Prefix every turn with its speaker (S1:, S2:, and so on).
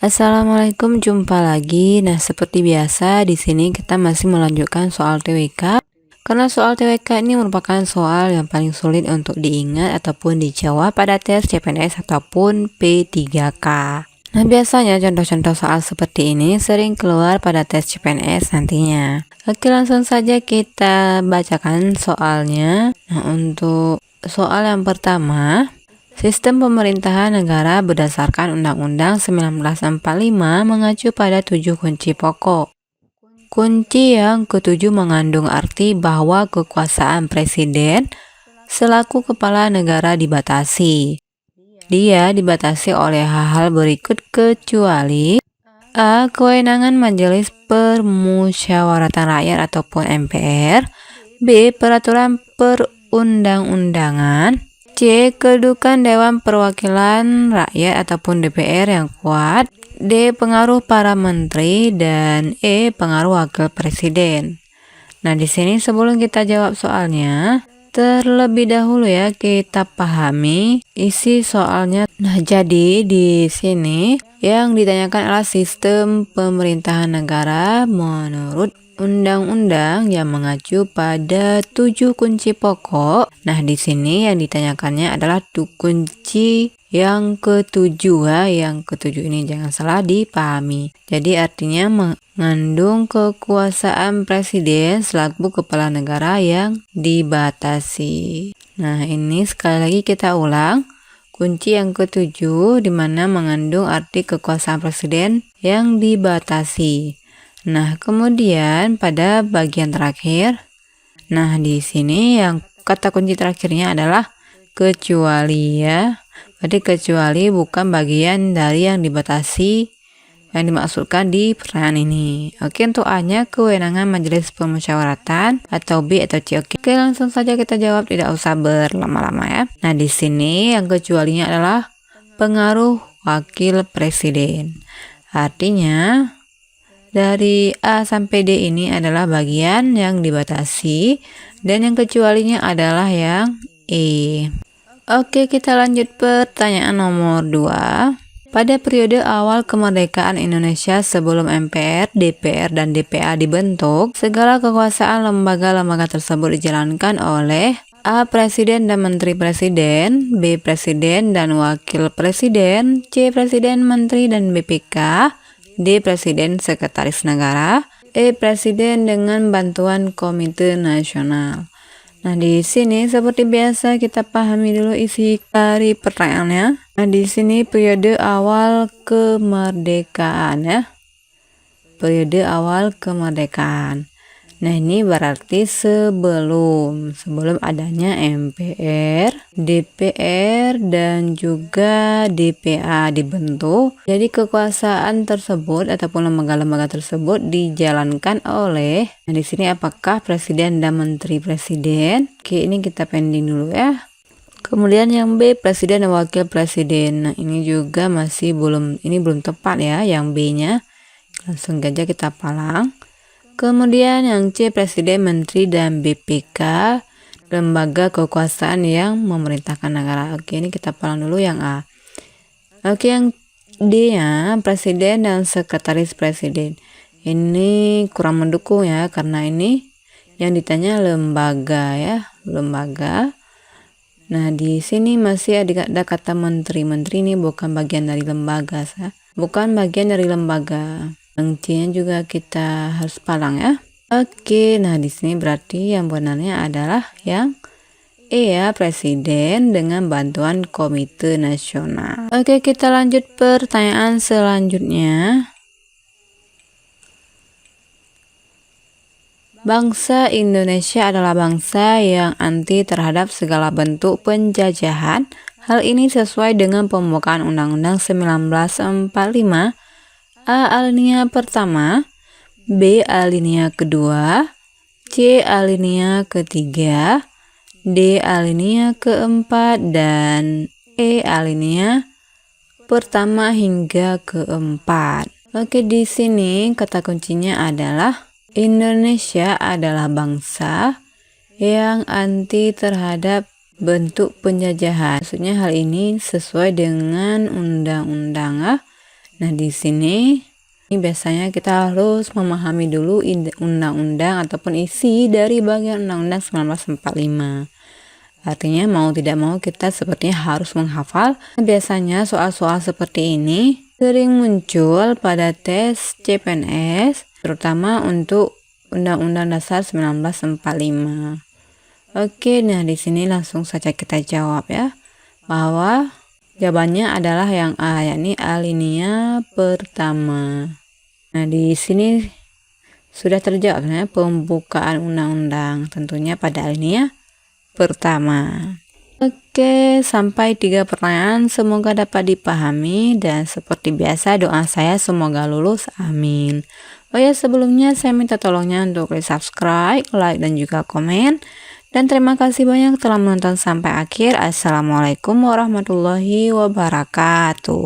S1: Assalamualaikum, jumpa lagi. Nah, seperti biasa di sini kita masih melanjutkan soal TWK. Karena soal TWK ini merupakan soal yang paling sulit untuk diingat ataupun dijawab pada tes CPNS ataupun P3K. Nah, biasanya contoh-contoh soal seperti ini sering keluar pada tes CPNS nantinya. Oke, langsung saja kita bacakan soalnya. Nah, untuk soal yang pertama, sistem pemerintahan negara berdasarkan Undang-Undang 1945 mengacu pada 7 kunci pokok. Kunci yang ketujuh mengandung arti bahwa kekuasaan presiden selaku kepala negara dibatasi. Dia dibatasi oleh hal-hal berikut kecuali A. Kewenangan Majelis Permusyawaratan Rakyat ataupun MPR. B. Peraturan perundang-undangan. C. Kedudukan Dewan Perwakilan Rakyat ataupun DPR yang kuat. D. Pengaruh para menteri. Dan E. Pengaruh wakil presiden. Nah, di sini sebelum kita jawab soalnya, terlebih dahulu ya kita pahami isi soalnya. Nah, jadi di sini yang ditanyakan adalah sistem pemerintahan negara menurut undang-undang yang mengacu pada 7 kunci pokok. Nah, di sini yang ditanyakannya adalah kunci yang ketujuh ya. Yang ketujuh ini jangan salah dipahami. Jadi artinya mengandung kekuasaan presiden selaku kepala negara yang dibatasi. Nah, ini sekali lagi kita ulang. Kunci yang ketujuh di mana mengandung arti kekuasaan presiden yang dibatasi. Nah, kemudian pada bagian terakhir, nah di sini yang kata kunci terakhirnya adalah kecuali ya. Berarti kecuali bukan bagian dari yang dibatasi yang dimaksudkan di pertanyaan ini. Oke, untuk A-nya kewenangan Majelis Permusyawaratan atau B atau C. Oke, langsung saja kita jawab, tidak usah berlama-lama ya. Nah, di sini yang kecualinya adalah pengaruh wakil presiden. Artinya dari A sampai D ini adalah bagian yang dibatasi dan yang kecualinya adalah yang E. Oke, kita lanjut pertanyaan nomor 2. Pada periode awal kemerdekaan Indonesia sebelum MPR, DPR, dan DPA dibentuk, segala kekuasaan lembaga-lembaga tersebut dijalankan oleh A. Presiden dan Menteri Presiden, B. Presiden dan Wakil Presiden, C. Presiden, Menteri, dan BPK, D. Presiden Sekretaris Negara, E. Presiden dengan bantuan Komite Nasional. Nah, di sini seperti biasa kita pahami dulu isi dari pertanyaannya. Nah, di sini periode awal kemerdekaan ya. Periode awal kemerdekaan. Nah, ini berarti sebelum adanya MPR, DPR, dan juga DPA dibentuk. Jadi kekuasaan tersebut ataupun lembaga-lembaga tersebut dijalankan oleh, nah di sini apakah presiden dan menteri presiden? Oke, ini kita pending dulu ya. Kemudian yang B, presiden dan wakil presiden. Nah, ini juga masih belum tepat ya yang B-nya. Langsung aja kita palang. Kemudian yang C, presiden, menteri, dan BPK, lembaga kekuasaan yang memerintahkan negara. Oke, ini kita palang dulu yang A. Oke, yang D ya, presiden dan sekretaris presiden. Ini kurang mendukung ya, karena ini yang ditanya lembaga ya, lembaga. Nah, di sini masih ada kata menteri. Menteri ini bukan bagian dari lembaga, bukan bagian dari lembaga. Yang C-nya juga kita harus palang ya. Oke, nah di sini berarti yang benarnya adalah yang E ya, presiden dengan bantuan Komite Nasional. Oke, kita lanjut pertanyaan selanjutnya. Bangsa Indonesia adalah bangsa yang anti terhadap segala bentuk penjajahan. Hal ini sesuai dengan pembukaan Undang-Undang 1945. A. Alinea pertama, B. Alinea kedua, C. Alinea ketiga, D. Alinea keempat, dan E. Alinea pertama hingga keempat. Oke, di sini kata kuncinya adalah Indonesia adalah bangsa yang anti terhadap bentuk penjajahan. Maksudnya hal ini sesuai dengan undang-undang Nah, di sini ini biasanya kita harus memahami dulu undang-undang ataupun isi dari bagian Undang-Undang 1945. Artinya mau tidak mau kita sepertinya harus menghafal. Biasanya soal-soal seperti ini sering muncul pada tes CPNS, terutama untuk Undang-Undang Dasar 1945. Oke, nah di sini langsung saja kita jawab ya, bahwa jawabannya adalah yang A, yakni alinea pertama. Nah, di sini sudah terjawab ya, pembukaan undang-undang tentunya pada alinea pertama. Oke, sampai 3 pertanyaan, semoga dapat dipahami dan seperti biasa doa saya semoga lulus, amin. Oh ya, sebelumnya saya minta tolongnya untuk subscribe, like, dan juga komen. Dan terima kasih banyak telah menonton sampai akhir. Assalamualaikum warahmatullahi wabarakatuh.